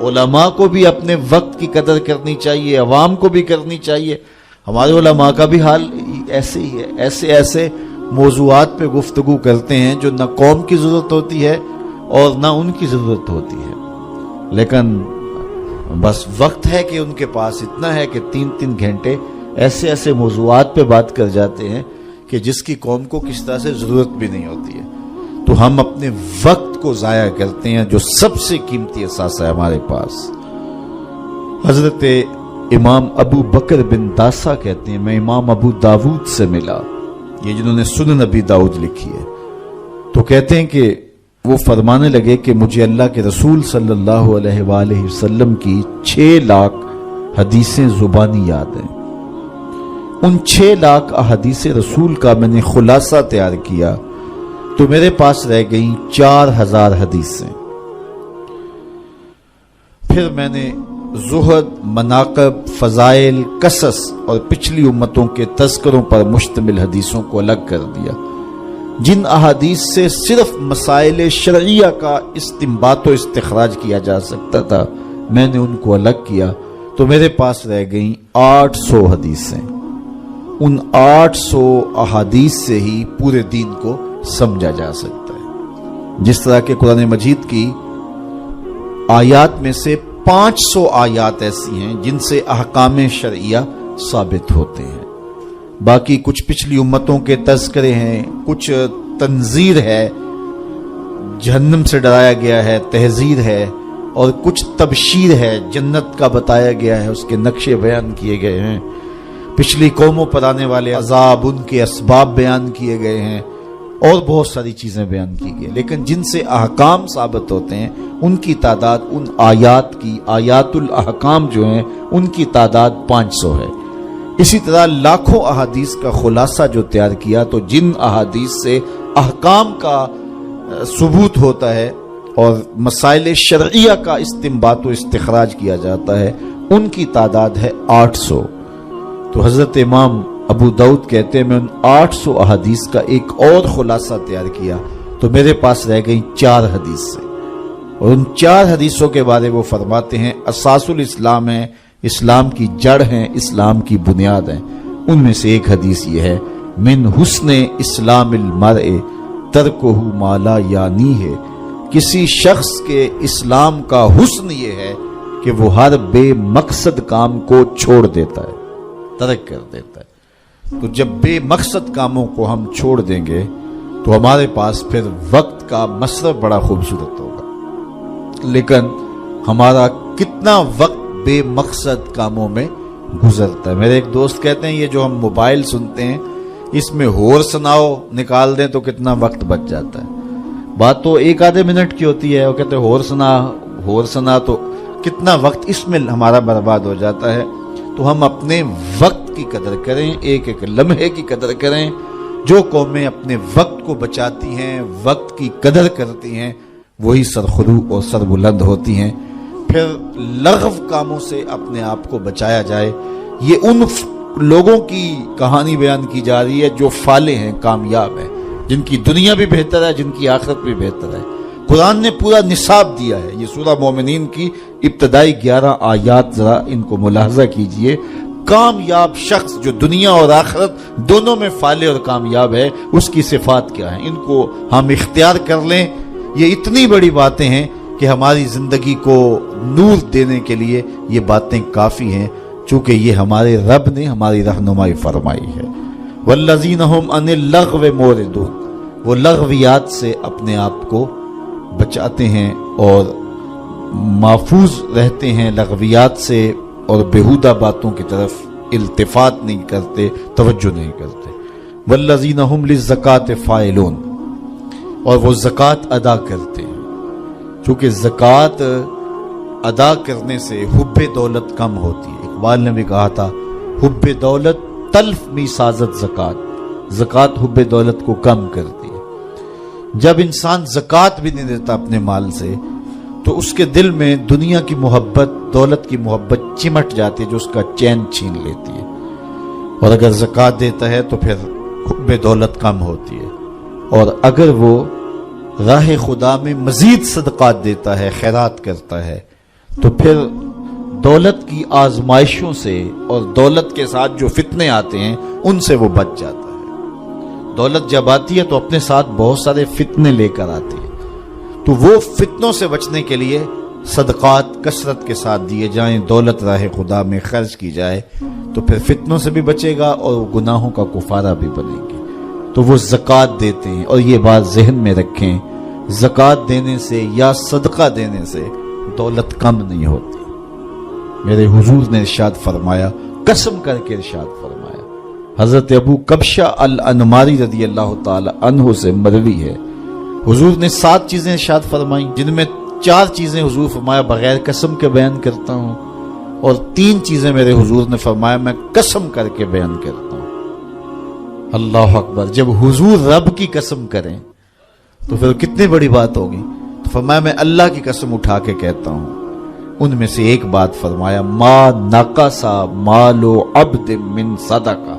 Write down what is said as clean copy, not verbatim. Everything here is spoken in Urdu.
علماء کو بھی اپنے وقت کی قدر کرنی چاہیے، عوام کو بھی کرنی چاہیے۔ ہمارے علماء کا بھی حال ایسے ہی ہے، ایسے موضوعات پہ گفتگو کرتے ہیں جو نہ قوم کی ضرورت ہوتی ہے اور نہ ان کی ضرورت ہوتی ہے، لیکن بس وقت ہے کہ ان کے پاس اتنا ہے کہ 3 گھنٹے ایسے موضوعات پہ بات کر جاتے ہیں کہ جس کی قوم کو کس طرح سے ضرورت بھی نہیں ہوتی ہے۔ تو ہم اپنے وقت کو ضائع کرتے ہیں جو سب سے قیمتی اثاثہ ہے ہمارے پاس۔ حضرت امام ابو بکر بن داسا کہتے ہیں، میں امام ابو داود سے ملا، یہ جنہوں نے سنن نبی داؤد لکھی ہے، تو کہتے ہیں کہ وہ فرمانے لگے کہ مجھے اللہ کے رسول صلی اللہ علیہ وآلہ وسلم کی 6 لاکھ حدیثیں زبانی یاد ہیں۔ ان 6 لاکھ احادیث رسول کا میں نے خلاصہ تیار کیا تو میرے پاس رہ گئیں 4000 حدیثیں۔ پھر میں نے زہد، مناقب، فضائل، قصص اور پچھلی امتوں کے تذکروں پر مشتمل حدیثوں کو الگ کر دیا۔ جن احادیث سے صرف مسائل شرعیہ کا استنباط و استخراج کیا جا سکتا تھا میں نے ان کو الگ کیا تو میرے پاس رہ گئیں 800 حدیثیں۔ ان 800 احادیث سے ہی پورے دین کو سمجھا جا سکتا ہے۔ جس طرح کہ قرآن مجید کی آیات میں سے 500 آیات ایسی ہیں جن سے احکام شرعیہ ثابت ہوتے ہیں، باقی کچھ پچھلی امتوں کے تذکرے ہیں، کچھ تنذیر ہے، جہنم سے ڈرایا گیا ہے، تحذیر ہے، اور کچھ تبشیر ہے، جنت کا بتایا گیا ہے، اس کے نقشے بیان کیے گئے ہیں، پچھلی قوموں پر آنے والے عذاب، ان کے اسباب بیان کیے گئے ہیں، اور بہت ساری چیزیں بیان کی گئی، لیکن جن سے احکام ثابت ہوتے ہیں ان کی تعداد، ان آیات کی، آیات الاحکام جو ہیں ان کی تعداد 500 ہے۔ اسی طرح لاکھوں احادیث کا خلاصہ جو تیار کیا تو جن احادیث سے احکام کا ثبوت ہوتا ہے اور مسائل شرعیہ کا استنباط و استخراج کیا جاتا ہے ان کی تعداد ہے 800۔ تو حضرت امام ابو داؤد کہتے ہیں میں ان 800 احادیث کا ایک اور خلاصہ تیار کیا تو میرے پاس رہ گئی 4 حدیثیں، اور ان 4 حدیثوں کے بارے وہ فرماتے ہیں اساس الاسلام ہے، اسلام کی جڑ ہیں، اسلام کی بنیاد ہیں۔ ان میں سے ایک حدیث یہ ہے من حسن اسلام المرء ترکہ ما لا یعنی ہے، کسی شخص کے اسلام کا حسن یہ ہے کہ وہ ہر بے مقصد کام کو چھوڑ دیتا ہے، ترک کر دیتا ہے۔ تو جب بے مقصد کاموں کو ہم چھوڑ دیں گے تو ہمارے پاس پھر وقت کا مصرف بڑا خوبصورت ہوگا، لیکن ہمارا کتنا وقت بے مقصد کاموں میں گزرتا ہے۔ میرے ایک دوست کہتے ہیں یہ جو ہم موبائل سنتے ہیں اس میں ہور سناؤ نکال دیں تو کتنا وقت بچ جاتا ہے۔ بات تو 1-آدھے منٹ کی ہوتی ہے، وہ کہتے ہیں ہور سنا تو کتنا وقت اس میں ہمارا برباد ہو جاتا ہے۔ تو ہم اپنے وقت کی قدر کریں، ایک ایک لمحے کی قدر کریں۔ جو قومیں اپنے وقت کو بچاتی ہیں، وقت کی قدر کرتی ہیں، وہی سرخرو اور سربلند ہوتی ہیں۔ پھر لغو کاموں سے اپنے آپ کو بچایا جائے۔ یہ ان لوگوں کی کہانی بیان کی جا رہی ہے جو فالح ہیں، کامیاب ہیں، جن کی دنیا بھی بہتر ہے، جن کی آخرت بھی بہتر ہے۔ قرآن نے پورا نصاب دیا ہے۔ یہ سورہ مومنین کی ابتدائی 11 آیات ذرا ان کو ملاحظہ کیجئے۔ کامیاب شخص جو دنیا اور آخرت دونوں میں فالح اور کامیاب ہے، اس کی صفات کیا ہیں، ان کو ہم اختیار کر لیں۔ یہ اتنی بڑی باتیں ہیں کہ ہماری زندگی کو نور دینے کے لیے یہ باتیں کافی ہیں، چونکہ یہ ہمارے رب نے ہماری رہنمائی فرمائی ہے۔ والذین هم عن اللغو معرضون، وہ لغویات سے اپنے آپ کو بچاتے ہیں اور محفوظ رہتے ہیں لغویات سے، اور بیہودہ باتوں کی طرف التفات نہیں کرتے، توجہ نہیں کرتے۔ والذین هم للزکاۃ فاعلون، اور وہ زکوٰۃ ادا کرتے ہیں۔ چونکہ زکوٰۃ ادا کرنے سے حب دولت کم ہوتی ہے۔ اقبال نے بھی کہا تھا حب دولت تلف می سازت زکوٰۃ، زکوٰۃ حب دولت کو کم کرتی ہے۔ جب انسان زکوٰۃ بھی نہیں دیتا اپنے مال سے تو اس کے دل میں دنیا کی محبت، دولت کی محبت چمٹ جاتی ہے جو اس کا چین چھین لیتی ہے، اور اگر زکوٰۃ دیتا ہے تو پھر حب دولت کم ہوتی ہے۔ اور اگر وہ راہ خدا میں مزید صدقات دیتا ہے، خیرات کرتا ہے، تو پھر دولت کی آزمائشوں سے اور دولت کے ساتھ جو فتنے آتے ہیں ان سے وہ بچ جاتا ہے۔ دولت جب آتی ہے تو اپنے ساتھ بہت سارے فتنے لے کر آتے ہیں، تو وہ فتنوں سے بچنے کے لیے صدقات کثرت کے ساتھ دیے جائیں، دولت راہ خدا میں خرچ کی جائے، تو پھر فتنوں سے بھی بچے گا اور گناہوں کا کفارہ بھی بنے گی۔ تو وہ زکوٰۃ دیتے ہیں، اور یہ بات ذہن میں رکھیں، زکوٰۃ دینے سے یا صدقہ دینے سے دولت کم نہیں ہوتی۔ میرے حضور نے ارشاد فرمایا، قسم کر کے ارشاد فرمایا، حضرت ابو کبشہ الانماری رضی اللہ تعالی عنہ سے مروی ہے، حضور نے 7 چیزیں ارشاد فرمائیں، جن میں 4 چیزیں حضور فرمایا بغیر قسم کے بیان کرتا ہوں، اور 3 چیزیں میرے حضور نے فرمایا میں قسم کر کے بیان کرتا ہوں۔ اللہ اکبر! جب حضور رب کی قسم کریں تو پھر کتنی بڑی بات ہوگی۔ تو فرمایا میں اللہ کی قسم اٹھا کے کہتا ہوں، ان میں سے ایک بات فرمایا، ما نقص مال عبد من صدقہ،